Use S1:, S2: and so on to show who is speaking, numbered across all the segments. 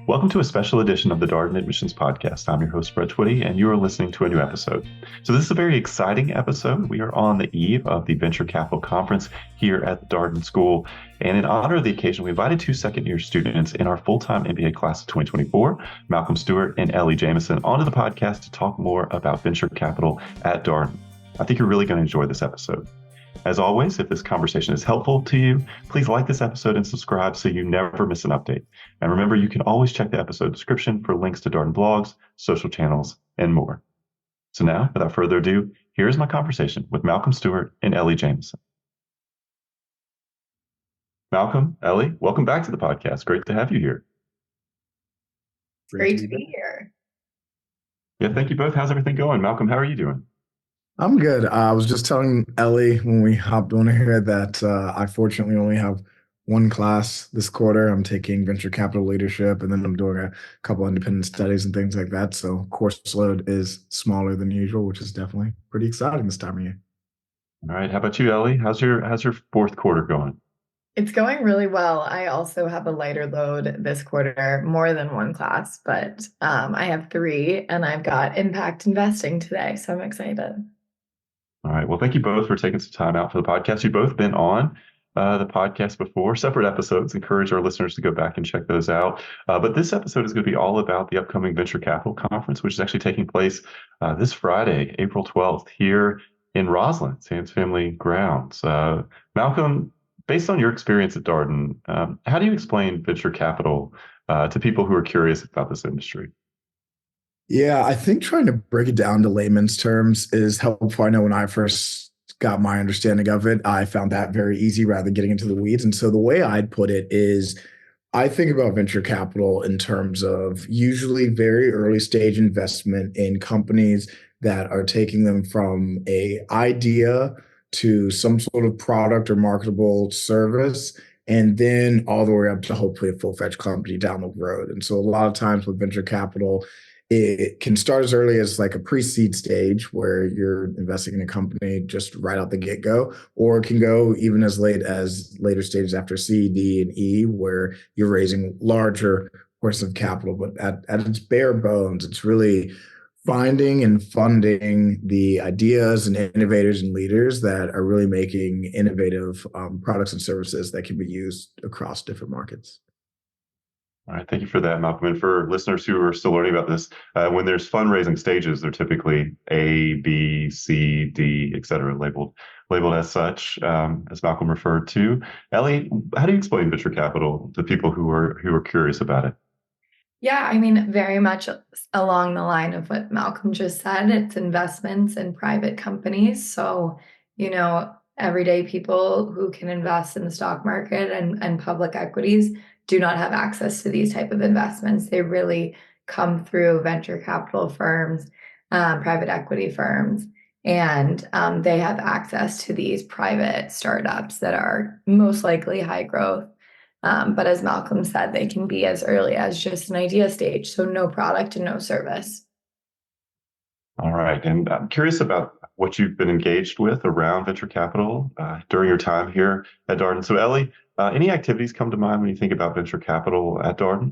S1: Welcome to a special edition of the Darden Admissions Podcast. I'm your host, Brett Twitty, and you are listening to a new episode. So this is a very exciting episode. We are on the eve of the Venture Capital Conference here at the Darden School. And in honor of the occasion, we invited two second-year students in our full-time MBA class of 2024, Malcolm Stewart and Ellie Jameson, onto the podcast to talk more about venture capital at Darden. I think you're really going to enjoy this episode. As always, if this conversation is helpful to you, please like this episode and subscribe so you never miss an update. And remember, you can always check the episode description for links to Darden blogs, social channels, and more. So now, without further ado, here's my conversation with Malcolm Stewart and Ellie Jameson. Malcolm, Ellie, welcome back to the podcast. Great to have you here.
S2: Great to be here.
S1: Yeah, thank you both. How's everything going? Malcolm, how are you doing?
S3: I'm good. I was just telling Ellie when we hopped on here that I fortunately only have one class this quarter. I'm taking venture capital leadership, and then I'm doing a couple independent studies and things like that. So course load is smaller than usual, which is definitely pretty exciting this time of year.
S1: All right. How about you, Ellie? How's your fourth quarter going?
S2: It's going really well. I also have a lighter load this quarter, more than one class, but I have three, and I've got impact investing today, so I'm excited.
S1: All right. Well, thank you both for taking some time out for the podcast. You've both been on the podcast before, separate episodes. Encourage our listeners to go back and check those out. But this episode is going to be all about the upcoming Venture Capital Conference, which is actually taking place this Friday, April 12th, here in Roslyn, Sands Family Grounds. Malcolm, based on your experience at Darden, how do you explain venture capital to people who are curious about this industry?
S3: Yeah, I think trying to break it down to layman's terms is helpful. I know when I first got my understanding of it, I found that very easy rather than getting into the weeds. And so the way I'd put it is I think about venture capital in terms of usually very early stage investment in companies that are taking them from an idea to some sort of product or marketable service, and then all the way up to hopefully a full-fledged company down the road. And so a lot of times with venture capital, it can start as early as like a pre-seed stage where you're investing in a company just right out the get-go, or it can go even as late as later stages after C, D, and E, where you're raising larger portions of capital. But at its bare bones, it's really finding and funding the ideas and innovators and leaders that are really making innovative products and services that can be used across different markets.
S1: All right, thank you for that, Malcolm. And for listeners who are still learning about this, when there's fundraising stages, they're typically A, B, C, D, et cetera, labeled as such, as Malcolm referred to. Ellie, how do you explain venture capital to people who are curious about it?
S2: Yeah, I mean, very much along the line of what Malcolm just said. It's investments in private companies. So, everyday people who can invest in the stock market and public equities do not have access to these type of investments. They really come through venture capital firms, private equity firms, and they have access to these private startups that are most likely high growth. But as Malcolm said, they can be as early as just an idea stage, so no product and no service.
S1: All right. And I'm curious about what you've been engaged with around venture capital during your time here at Darden. So Ellie, any activities come to mind when you think about venture capital at Darden?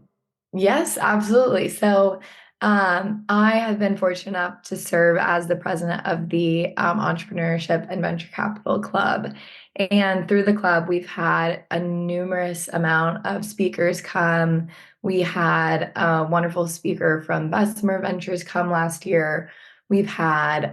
S2: Yes, absolutely. So I have been fortunate enough to serve as the president of the Entrepreneurship and Venture Capital Club. And through the club, we've had a numerous amount of speakers come. We had a wonderful speaker from Bessemer Ventures come last year. We've had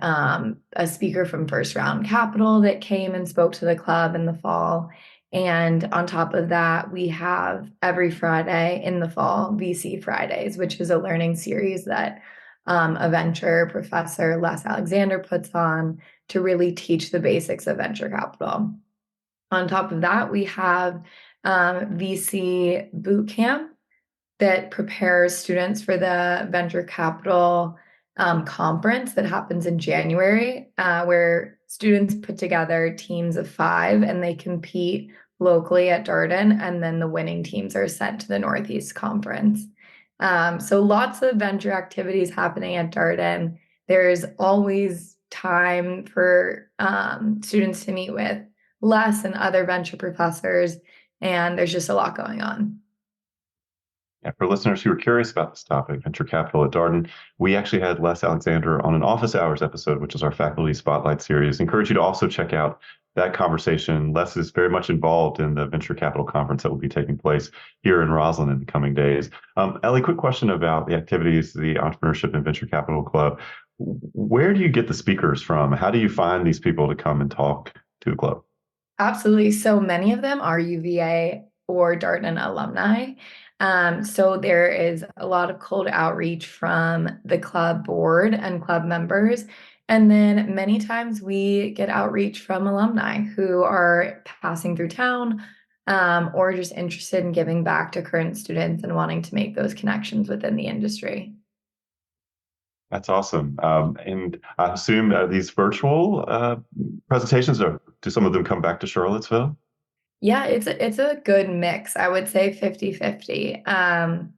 S2: a speaker from First Round Capital that came and spoke to the club in the fall. And on top of that, we have every Friday in the fall, VC Fridays, which is a learning series that a venture professor, Les Alexander, puts on to really teach the basics of venture capital. On top of that, we have VC Boot Camp that prepares students for the venture capital conference that happens in January, where students put together teams of 5 and they compete locally at Darden, and then the winning teams are sent to the Northeast Conference. So lots of venture activities happening at Darden. There's always time for students to meet with Les and other venture professors, and there's just a lot going on.
S1: Yeah, for listeners who are curious about this topic, venture capital at Darden, we actually had Les Alexander on an Office Hours episode, which is our faculty spotlight series. Encourage you to also check out that conversation. Les is very much involved in the venture capital conference that will be taking place here in Roslyn in the coming days. Ellie, quick question about the activities, the Entrepreneurship and Venture Capital Club. Where do you get the speakers from? How do you find these people to come and talk to the club?
S2: Absolutely. So many of them are UVA or Darden alumni. So there is a lot of cold outreach from the club board and club members. And then many times we get outreach from alumni who are passing through town, or just interested in giving back to current students and wanting to make those connections within the industry.
S1: That's awesome. And I assume these virtual presentations, or do some of them come back to Charlottesville?
S2: Yeah, it's a good mix. I would say 50-50.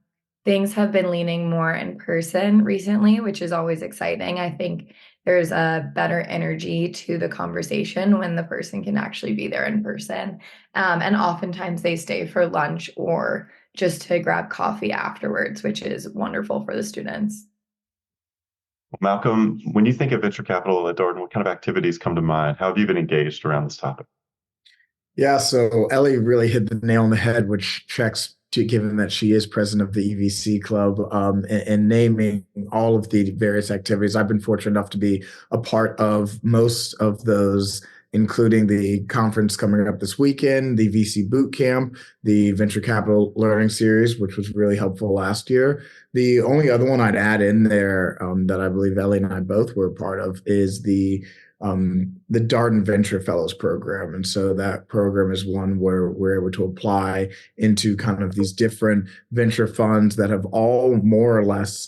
S2: Things have been leaning more in person recently, which is always exciting. I think there's a better energy to the conversation when the person can actually be there in person. And oftentimes they stay for lunch or just to grab coffee afterwards, which is wonderful for the students.
S1: Malcolm, when you think of venture capital at Darden, what kind of activities come to mind? How have you been engaged around this topic?
S3: Yeah, so Ellie really hit the nail on the head, which checks to given that she is president of the EVC club, and naming all of the various activities. I've been fortunate enough to be a part of most of those, including the conference coming up this weekend, the VC boot camp, the venture capital learning series, which was really helpful last year. The only other one I'd add in there that I believe Ellie and I both were a part of is the Darden Venture Fellows program. And so that program is one where we're able to apply into kind of these different venture funds that have all more or less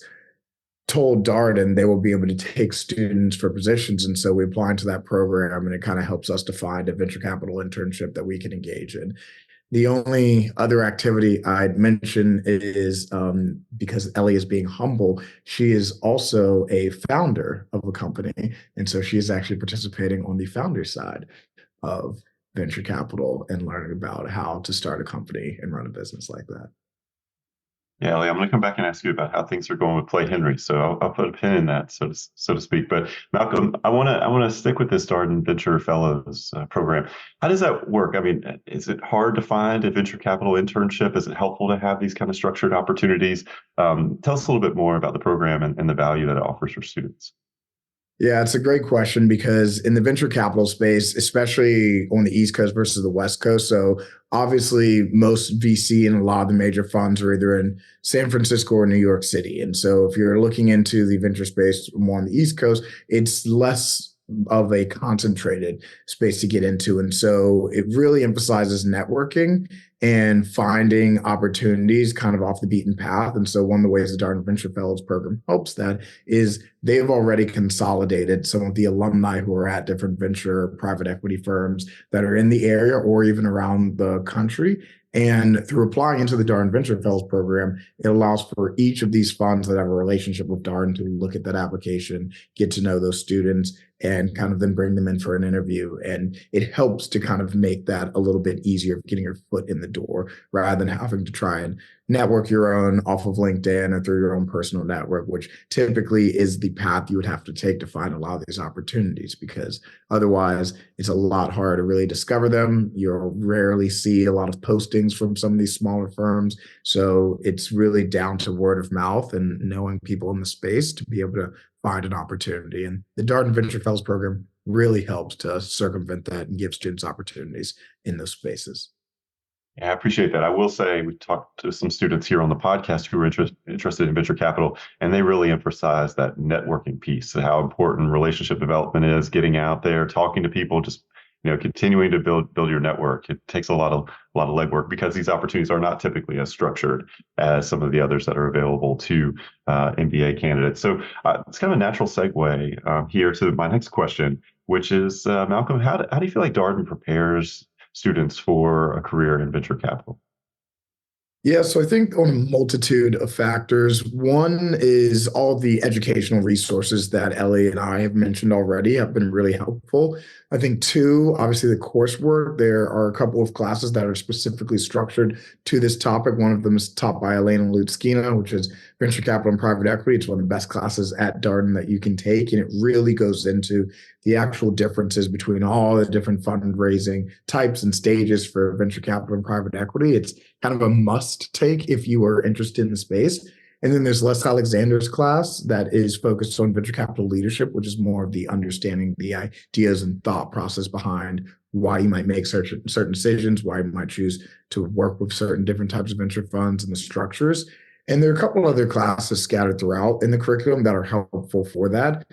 S3: told Darden they will be able to take students for positions. And so we apply into that program, and it kind of helps us to find a venture capital internship that we can engage in. The only other activity I'd mention is because Ellie is being humble, she is also a founder of a company. And so she is actually participating on the founder side of venture capital and learning about how to start a company and run a business like that.
S1: Yeah, Ellie, I'm going to come back and ask you about how things are going with Play Henry. So I'll put a pin in that, so to speak. But Malcolm, I want to stick with this Darden Venture Fellows program. How does that work? I mean, is it hard to find a venture capital internship? Is it helpful to have these kind of structured opportunities? Tell us a little bit more about the program and the value that it offers for students.
S3: Yeah, it's a great question because in the venture capital space, especially on the East Coast versus the West Coast, so obviously most VC and a lot of the major funds are either in San Francisco or New York City. And so if you're looking into the venture space more on the East Coast, it's less of a concentrated space to get into. And so it really emphasizes networking and finding opportunities kind of off the beaten path. And so one of the ways the Darden Venture Fellows program helps that is they've already consolidated some of the alumni who are at different venture private equity firms that are in the area or even around the country. And through applying into the Darden Venture Fellows program, it allows for each of these funds that have a relationship with Darden to look at that application, get to know those students, and kind of then bring them in for an interview. And it helps to kind of make that a little bit easier, getting your foot in the door rather than having to try and network your own off of LinkedIn or through your own personal network, which typically is the path you would have to take to find a lot of these opportunities, because otherwise it's a lot harder to really discover them. You'll rarely see a lot of postings from some of these smaller firms. So it's really down to word of mouth and knowing people in the space to be able to find an opportunity. And the Darden Venture Fellows program really helps to circumvent that and give students opportunities in those spaces.
S1: Yeah, I appreciate that. I will say we talked to some students here on the podcast who are interested in venture capital, and they really emphasize that networking piece, how important relationship development is, getting out there, talking to people, just continuing to build your network. It takes a lot of legwork because these opportunities are not typically as structured as some of the others that are available to MBA candidates. So it's kind of a natural segue here to my next question, which is Malcolm, how do you feel like Darden prepares students for a career in venture capital?
S3: Yeah, so I think on a multitude of factors. One is all the educational resources that Ellie and I have mentioned already have been really helpful. I think two, obviously the coursework. There are a couple of classes that are specifically structured to this topic. One of them is taught by Elena Lutskina, which is venture capital and private equity. It's one of the best classes at Darden that you can take. And it really goes into the actual differences between all the different fundraising types and stages for venture capital and private equity. It's kind of a must take if you are interested in the space. And then there's Les Alexander's class that is focused on venture capital leadership, which is more of the understanding the ideas and thought process behind why you might make certain decisions, why you might choose to work with certain different types of venture funds and the structures. And there are a couple other classes scattered throughout in the curriculum that are helpful for that.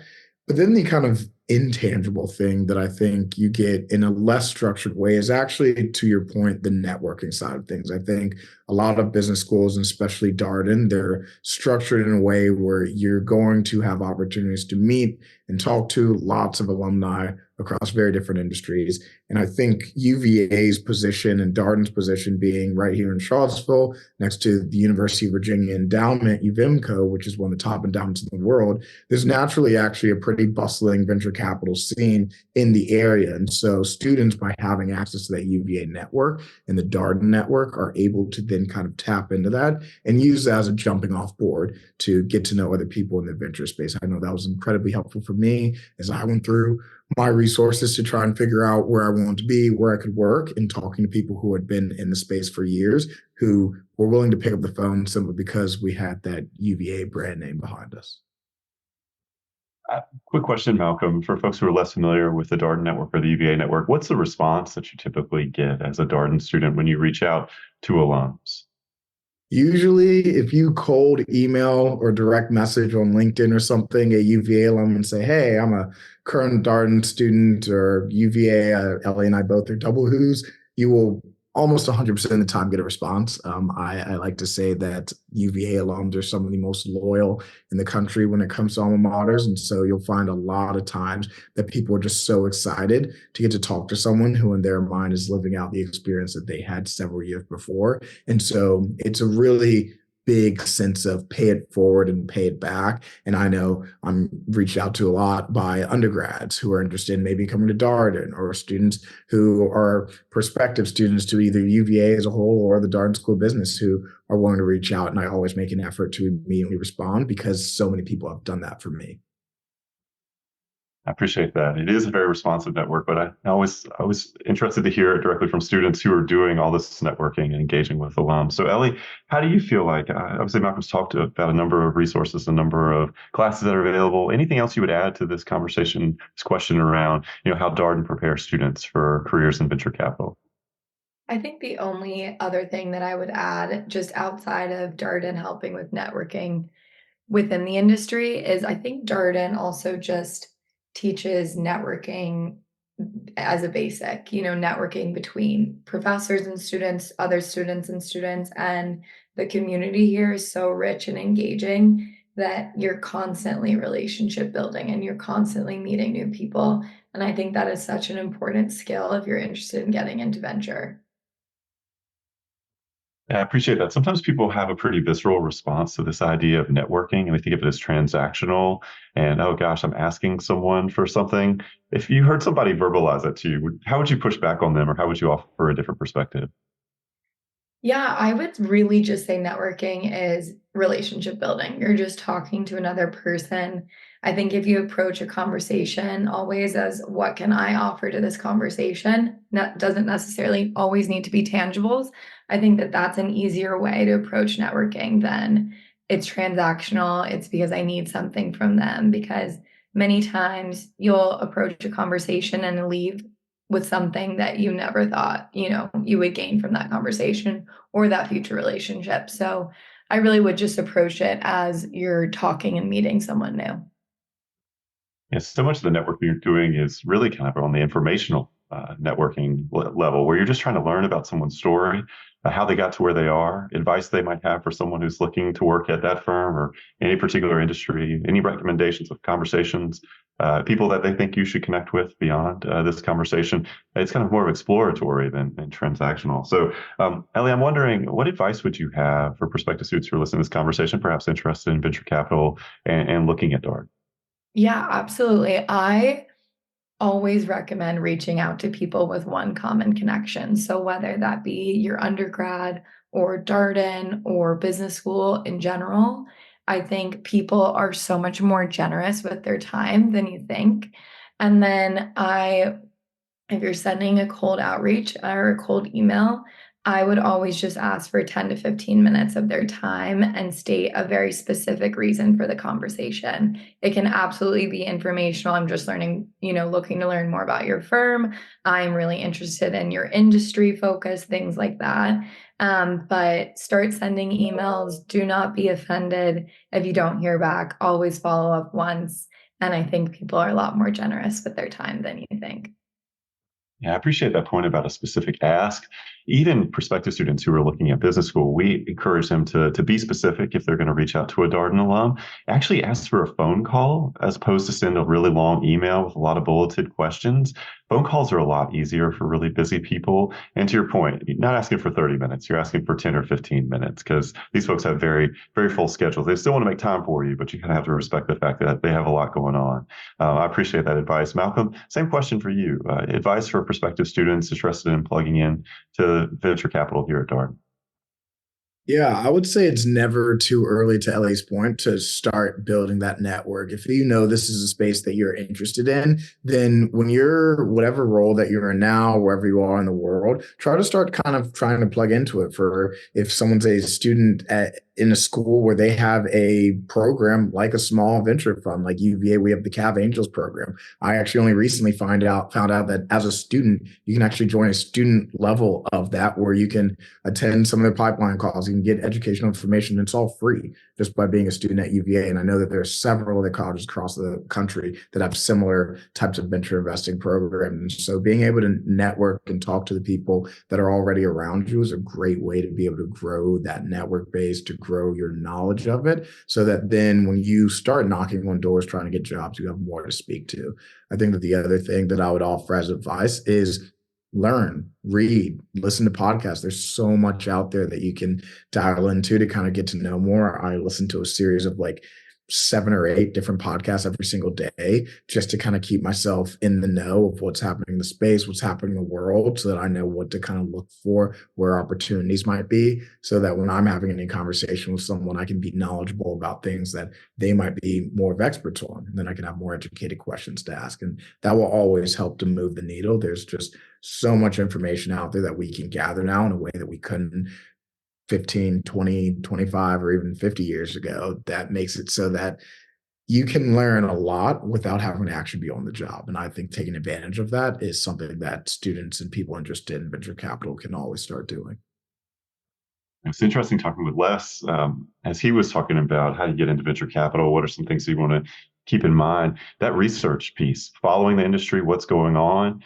S3: But then the kind of intangible thing that I think you get in a less structured way is actually, to your point, the networking side of things. I think a lot of business schools, and especially Darden, they're structured in a way where you're going to have opportunities to meet and talk to lots of alumni across very different industries. And I think UVA's position and Darden's position being right here in Charlottesville, next to the University of Virginia endowment, UVMCO, which is one of the top endowments in the world, there's naturally actually a pretty bustling venture capital scene in the area. And so students, by having access to that UVA network and the Darden network, are able to then kind of tap into that and use that as a jumping off board to get to know other people in the venture space. I know that was incredibly helpful for me as I went through my resources to try and figure out where I wanted to be, where I could work, and talking to people who had been in the space for years who were willing to pick up the phone simply because we had that UVA brand name behind us.
S1: Quick question, Malcolm, for folks who are less familiar with the Darden Network or the UVA Network, what's the response that you typically get as a Darden student when you reach out to alums?
S3: Usually, if you cold email or direct message on LinkedIn or something, a UVA alum, and say, hey, I'm a current Darden student, or UVA, Ellie and I both are double who's, you will almost 100% of the time get a response. I like to say that UVA alums are some of the most loyal in the country when it comes to alma maters. And so you'll find a lot of times that people are just so excited to get to talk to someone who in their mind is living out the experience that they had several years before. And so it's a really big sense of pay it forward and pay it back. And I know I'm reached out to a lot by undergrads who are interested in maybe coming to Darden, or students who are prospective students to either UVA as a whole or the Darden School of Business who are willing to reach out. And I always make an effort to immediately respond because so many people have done that for me.
S1: I appreciate that. It is a very responsive network, but I was interested to hear it directly from students who are doing all this networking and engaging with alums. So, Ellie, how do you feel like? Obviously, Malcolm's talked about a number of resources, a number of classes that are available. Anything else you would add to this conversation, this question around, how Darden prepares students for careers in venture capital?
S2: I think the only other thing that I would add, just outside of Darden helping with networking within the industry, is I think Darden also just teaches networking as a basic, networking between professors and students, other students and students. And the community here is so rich and engaging that you're constantly relationship building and you're constantly meeting new people. And I think that is such an important skill if you're interested in getting into venture.
S1: I appreciate that. Sometimes people have a pretty visceral response to this idea of networking, and they think of it as transactional. And oh gosh, I'm asking someone for something. If you heard somebody verbalize that to you, how would you push back on them, or how would you offer a different perspective?
S2: Yeah, I would really just say networking is relationship building. You're just talking to another person. I think if you approach a conversation always as what can I offer to this conversation, that doesn't necessarily always need to be tangibles. I think that that's an easier way to approach networking than it's transactional. It's because I need something from them, because many times you'll approach a conversation and leave with something that you never thought, you would gain from that conversation or that future relationship. So I really would just approach it as you're talking and meeting someone new.
S1: Yeah, so much of the networking you're doing is really kind of on the informational networking level, where you're just trying to learn about someone's story, how they got to where they are, advice they might have for someone who's looking to work at that firm or any particular industry, any recommendations of conversations, people that they think you should connect with beyond this conversation. It's kind of more exploratory than transactional. So, Ellie, I'm wondering, what advice would you have for prospective students who are listening to this conversation, perhaps interested in venture capital and looking at DART?
S2: Yeah, absolutely. I always recommend reaching out to people with one common connection. So whether that be your undergrad or Darden or business school in general, I think people are so much more generous with their time than you think. And then if you're sending a cold outreach or a cold email, I would always just ask for 10 to 15 minutes of their time and state a very specific reason for the conversation. It can absolutely be informational. I'm just learning, looking to learn more about your firm. I'm really interested in your industry focus, things like that. But start sending emails. Do not be offended if you don't hear back. Always follow up once. And I think people are a lot more generous with their time than you think.
S1: Yeah, I appreciate that point about a specific ask. Even prospective students who are looking at business school, we encourage them to be specific if they're going to reach out to a Darden alum. Actually ask for a phone call as opposed to send a really long email with a lot of bulleted questions. Phone calls are a lot easier for really busy people. And to your point, you're not asking for 30 minutes, you're asking for 10 or 15 minutes because these folks have very, very full schedules. They still want to make time for you, but you kind of have to respect the fact that they have a lot going on. I appreciate that advice. Malcolm, same question for you. Advice for prospective students interested in plugging in to venture capital here at Darden.
S3: Yeah, I would say it's never too early, to Ellie's point, to start building that network. If you know this is a space that you're interested in, then when you're whatever role that you're in now, wherever you are in the world, try to start kind of trying to plug into it. For if someone's a student in a school where they have a program like a small venture fund, like UVA, we have the Cav Angels program. I actually only recently found out that as a student, you can actually join a student level of that where you can attend some of their pipeline calls. You can get educational information. It's all free just by being a student at UVA. And I know that there are several other colleges across the country that have similar types of venture investing programs. So being able to network and talk to the people that are already around you is a great way to be able to grow that network base, to grow your knowledge of it, so that then when you start knocking on doors trying to get jobs, you have more to speak to. I think that the other thing that I would offer as advice is learn, read, listen to podcasts. There's so much out there that you can dial into to kind of get to know more. I listen to a series of like 7 or 8 different podcasts every single day just to kind of keep myself in the know of what's happening in the space, what's happening in the world, so that I know what to kind of look for, where opportunities might be, so that when I'm having any conversation with someone, I can be knowledgeable about things that they might be more of experts on. And then I can have more educated questions to ask. And that will always help to move the needle. There's just so much information out there that we can gather now in a way that we couldn't 15, 20, 25, or even 50 years ago. That makes it so that you can learn a lot without having to actually be on the job. And I think taking advantage of that is something that students and people interested in venture capital can always start doing.
S1: It's interesting talking with Les as he was talking about how you get into venture capital. What are some things you want to keep in mind? That research piece, following the industry, what's going on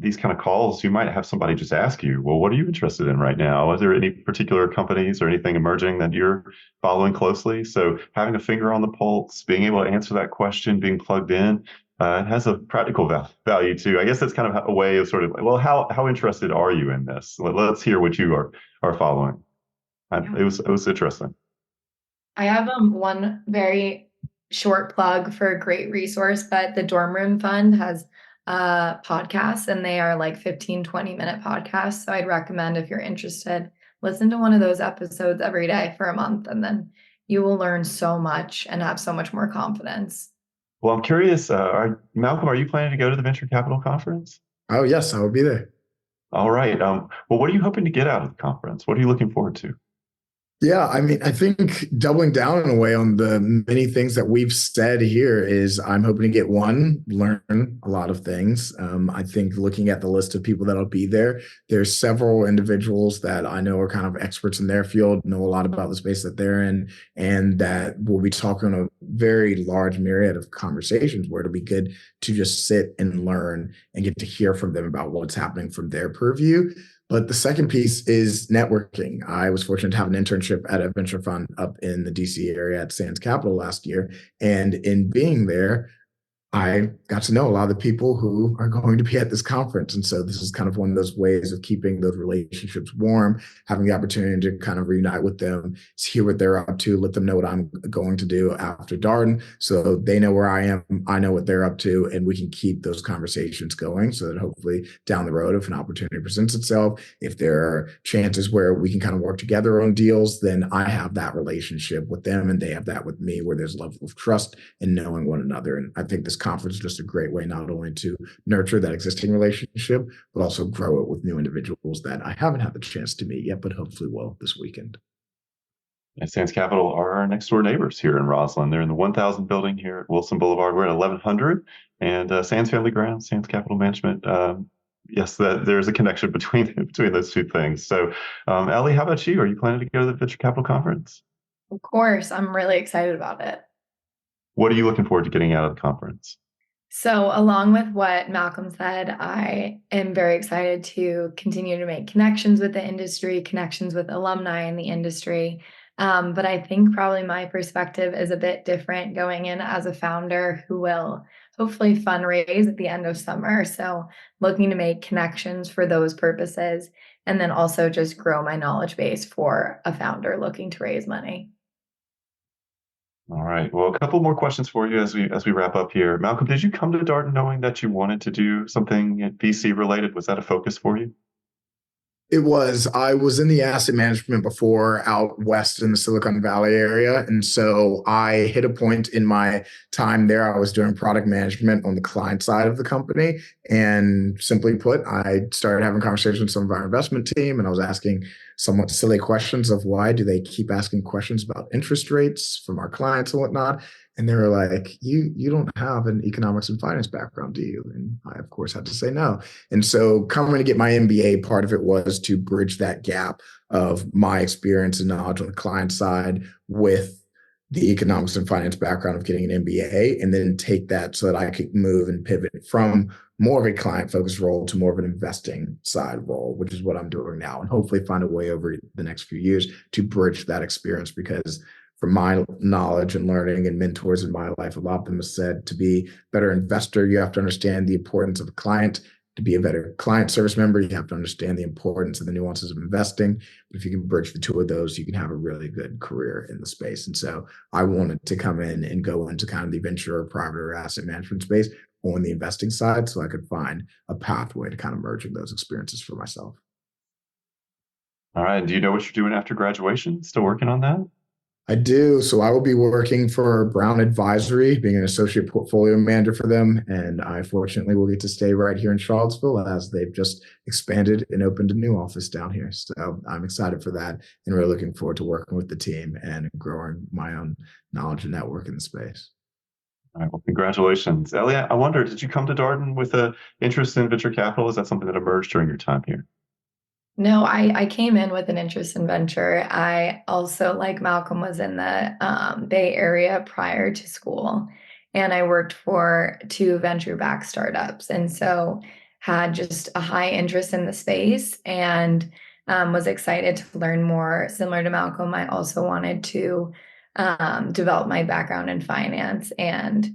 S1: these kind of calls. You might have somebody just ask you, well, what are you interested in right now? Is there any particular companies or anything emerging that you're following closely? So having a finger on the pulse, being able to answer that question, being plugged in, it has a practical value too. I guess that's kind of a way of sort of, well, how interested are you in this? Let's hear what you are following. It was interesting.
S2: I have one very short plug for a great resource, but the Dorm Room Fund has podcasts, and they are like 15, 20-minute podcasts. So I'd recommend, if you're interested, listen to one of those episodes every day for a month, and then you will learn so much and have so much more confidence.
S1: Well, I'm curious, Malcolm, are you planning to go to the Venture Capital Conference?
S3: Oh, yes, I will be there.
S1: All right. Well, what are you hoping to get out of the conference? What are you looking forward to?
S3: Yeah, I mean, I think doubling down in a way on the many things that we've said here is I'm hoping to get learn a lot of things. I think looking at the list of people that'll be there, there's several individuals that I know are kind of experts in their field, know a lot about the space that they're in, and that we'll be talking a very large myriad of conversations where it'll be good to just sit and learn and get to hear from them about what's happening from their purview. But the second piece is networking. I was fortunate to have an internship at a venture fund up in the DC area at Sands Capital last year. And in being there, I got to know a lot of the people who are going to be at this conference. And so this is kind of one of those ways of keeping those relationships warm, having the opportunity to kind of reunite with them, hear what they're up to, let them know what I'm going to do after Darden. So they know where I am, I know what they're up to, and we can keep those conversations going so that hopefully down the road, if an opportunity presents itself, if there are chances where we can kind of work together on deals, then I have that relationship with them and they have that with me where there's a level of trust and knowing one another. And I think this conference is just a great way not only to nurture that existing relationship, but also grow it with new individuals that I haven't had the chance to meet yet, but hopefully will this weekend.
S1: And Sands Capital are our next door neighbors here in Roslyn. They're in the 1000 building here at Wilson Boulevard. We're at 1100 and Sands Family Grounds, Sands Capital Management. Yes, there's a connection between those two things. So, Ellie, how about you? Are you planning to go to the Venture Capital Conference?
S2: Of course, I'm really excited about it.
S1: What are you looking forward to getting out of the conference?
S2: So, along with what Malcolm said, I am very excited to continue to make connections with the industry, connections with alumni in the industry. But I think probably my perspective is a bit different going in as a founder who will hopefully fundraise at the end of summer. So, looking to make connections for those purposes, and then also just grow my knowledge base for a founder looking to raise money.
S1: All right. Well, a couple more questions for you as we wrap up here. Malcolm, did you come to Darden knowing that you wanted to do something VC related? Was that a focus for you?
S3: It was. I was in the asset management before out west in the Silicon Valley area. And so I hit a point in my time there. I was doing product management on the client side of the company. And simply put, I started having conversations with some of our investment team, and I was asking somewhat silly questions of why do they keep asking questions about interest rates from our clients and whatnot. And they were like, you don't have an economics and finance background, do you? And I, of course, had to say no. And so coming to get my MBA, part of it was to bridge that gap of my experience and knowledge on the client side with the economics and finance background of getting an MBA, and then take that so that I could move and pivot from more of a client focused role to more of an investing side role, which is what I'm doing now, and hopefully find a way over the next few years to bridge that experience. Because from my knowledge and learning and mentors in my life, a lot of them have said to be a better investor, you have to understand the importance of a client. To be a better client service member, you have to understand the importance of the nuances of investing. But if you can bridge the two of those, you can have a really good career in the space. And so I wanted to come in and go into kind of the venture or private or asset management space on the investing side so I could find a pathway to kind of merging those experiences for myself.
S1: All right. Do you know what you're doing after graduation? Still working on that?
S3: I do. So I will be working for Brown Advisory, being an associate portfolio manager for them. And I fortunately will get to stay right here in Charlottesville as they've just expanded and opened a new office down here. So I'm excited for that and really looking forward to working with the team and growing my own knowledge and network in the space.
S1: All right. Well, congratulations. Elliot, I wonder, did you come to Darden with an interest in venture capital? Is that something that emerged during your time here?
S2: No, I came in with an interest in venture. I also, like Malcolm, was in the Bay Area prior to school, and I worked for two venture-backed startups, and so had just a high interest in the space and was excited to learn more. Similar to Malcolm, I also wanted to develop my background in finance and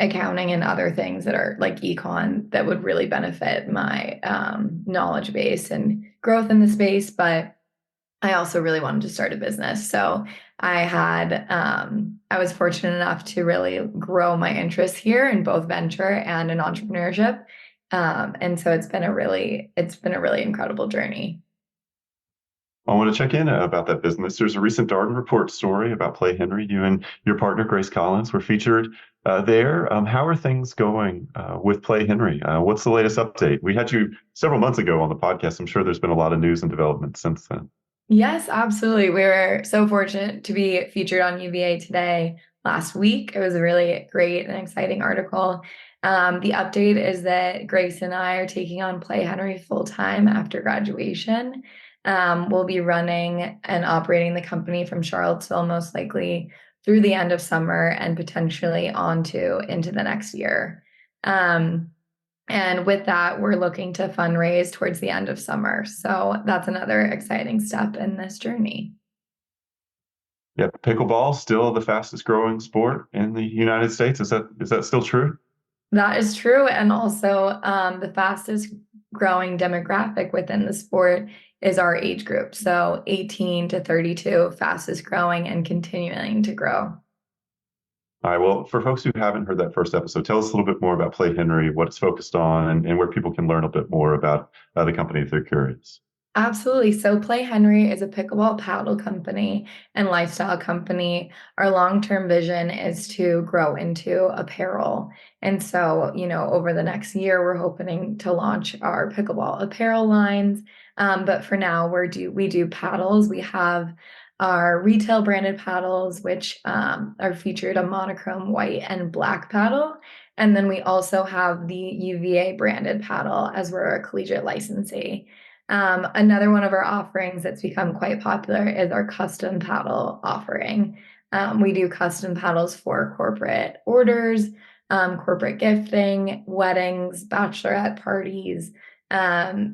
S2: accounting and other things that are like econ that would really benefit my knowledge base and growth in the space. But I also really wanted to start a business. So I was fortunate enough to really grow my interest here in both venture and in entrepreneurship. And so it's been a really incredible journey.
S1: I want to check in about that business. There's a recent Darden Report story about Play Henry. You and your partner, Grace Collins, were featured there. How are things going with Play Henry? What's the latest update? We had you several months ago on the podcast. I'm sure there's been a lot of news and developments since then.
S2: Yes, absolutely. We were so fortunate to be featured on UVA Today last week. It was a really great and exciting article. The update is that Grace and I are taking on Play Henry full time after graduation. We'll be running and operating the company from Charlottesville, most likely through the end of summer and potentially into the next year. And with that, we're looking to fundraise towards the end of summer. So that's another exciting step in this journey.
S1: Yeah, pickleball still the fastest growing sport in the United States. Is that still true?
S2: That is true. And also, the fastest growing demographic within the sport is our age group. So 18 to 32, fastest growing and continuing to grow.
S1: All right. Well, for folks who haven't heard that first episode, tell us a little bit more about Play Henry, what it's focused on, and where people can learn a bit more about the company if they're curious.
S2: Absolutely. So Play Henry is a pickleball paddle company and lifestyle company. Our long-term vision is to grow into apparel. And so, over the next year, we're hoping to launch our pickleball apparel lines. But for now, we do paddles. We have our retail branded paddles, which are featured a monochrome white and black paddle. And then we also have the UVA branded paddle as we're a collegiate licensee. Another one of our offerings that's become quite popular is our custom paddle offering. We do custom paddles for corporate orders, corporate gifting, weddings, bachelorette parties,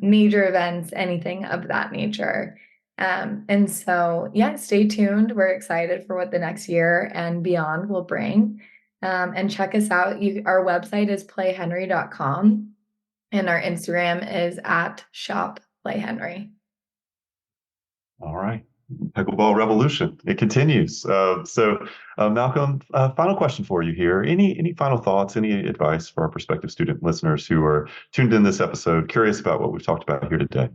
S2: major events, anything of that nature. And so, yeah, stay tuned. We're excited for what the next year and beyond will bring. And check us out. Our website is playhenry.com, and our Instagram is at @shopPlayHenry.
S1: All right. Pickleball revolution. It continues. Malcolm, final question for you here. Any final thoughts, any advice for our prospective student listeners who are tuned in this episode, curious about what we've talked about here today?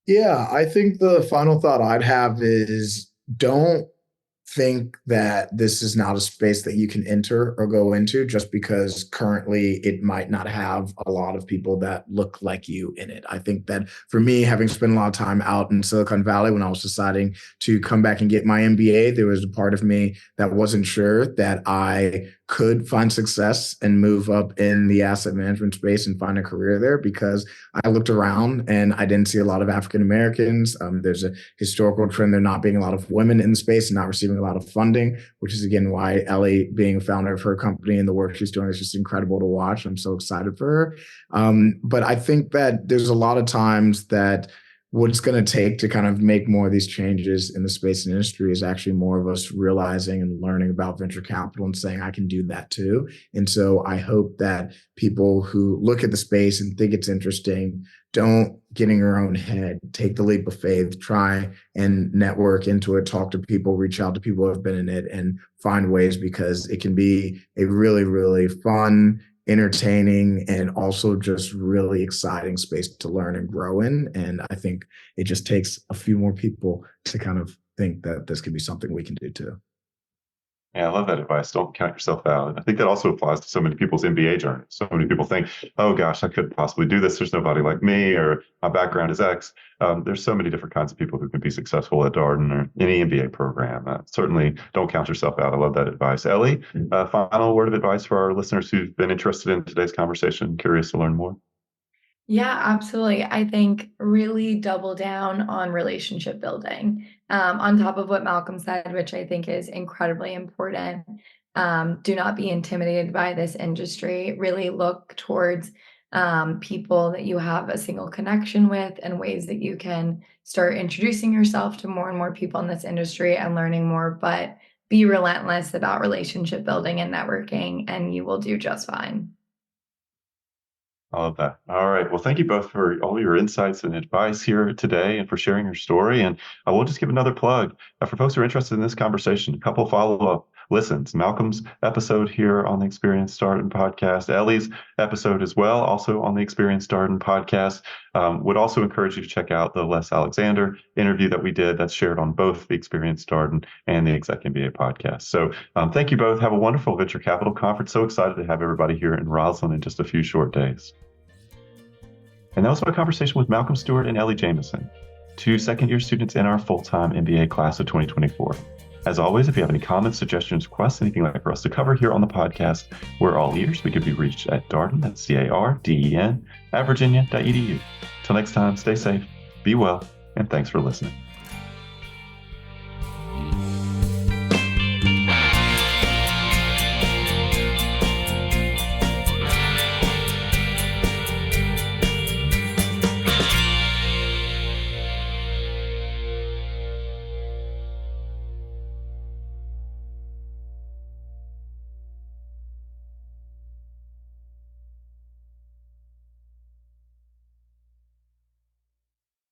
S3: Yeah, I think the final thought I'd have is don't think that this is not a space that you can enter or go into just because currently it might not have a lot of people that look like you in it. I think that for me, having spent a lot of time out in Silicon Valley when I was deciding to come back and get my MBA, there was a part of me that wasn't sure that I could find success and move up in the asset management space and find a career there because I looked around and I didn't see a lot of African Americans. There's a historical trend there not being a lot of women in the space and not receiving a lot of funding, which is again why Ellie, being a founder of her company and the work she's doing, is just incredible to watch. I'm so excited for her. But I think that there's a lot of times that what it's going to take to kind of make more of these changes in the space and industry is actually more of us realizing and learning about venture capital and saying, I can do that too. And so I hope that people who look at the space and think it's interesting don't get in your own head, take the leap of faith, try and network into it, talk to people, reach out to people who have been in it and find ways, because it can be a really, really fun, entertaining, and also just really exciting space to learn and grow in. And I think it just takes a few more people to kind of think that this could be something we can do too.
S1: Yeah, I love that advice. Don't count yourself out. And I think that also applies to so many people's MBA journey. So many people think, oh gosh, I couldn't possibly do this. There's nobody like me, or my background is X. There's so many different kinds of people who can be successful at Darden or any MBA program. Certainly don't count yourself out. I love that advice. Ellie, final word of advice for our listeners who've been interested in today's conversation, curious to learn more?
S2: Yeah, absolutely. I think really double down on relationship building. On top of what Malcolm said, which I think is incredibly important. Do not be intimidated by this industry. Really look towards people that you have a single connection with and ways that you can start introducing yourself to more and more people in this industry and learning more. But be relentless about relationship building and networking, and you will do just fine.
S1: I love that. All right. Well, thank you both for all your insights and advice here today and for sharing your story. And I will just give another plug for folks who are interested in this conversation, a couple follow-up listens. Malcolm's episode here on the Experience Darden podcast, Ellie's episode as well, also on the Experience Darden podcast. Would also encourage you to check out the Les Alexander interview that we did that's shared on both the Experience Darden and the ExecMBA podcast. So thank you both. Have a wonderful Venture Capital Conference. So excited to have everybody here in Roslyn in just a few short days. And that was my conversation with Malcolm Stewart and Ellie Jameson, two second-year students in our full-time MBA class of 2024. As always, if you have any comments, suggestions, requests, anything like for us to cover here on the podcast, we're all ears. We could be reached at Darden, that's CARDEN, @virginia.edu. Till next time, stay safe, be well, and thanks for listening.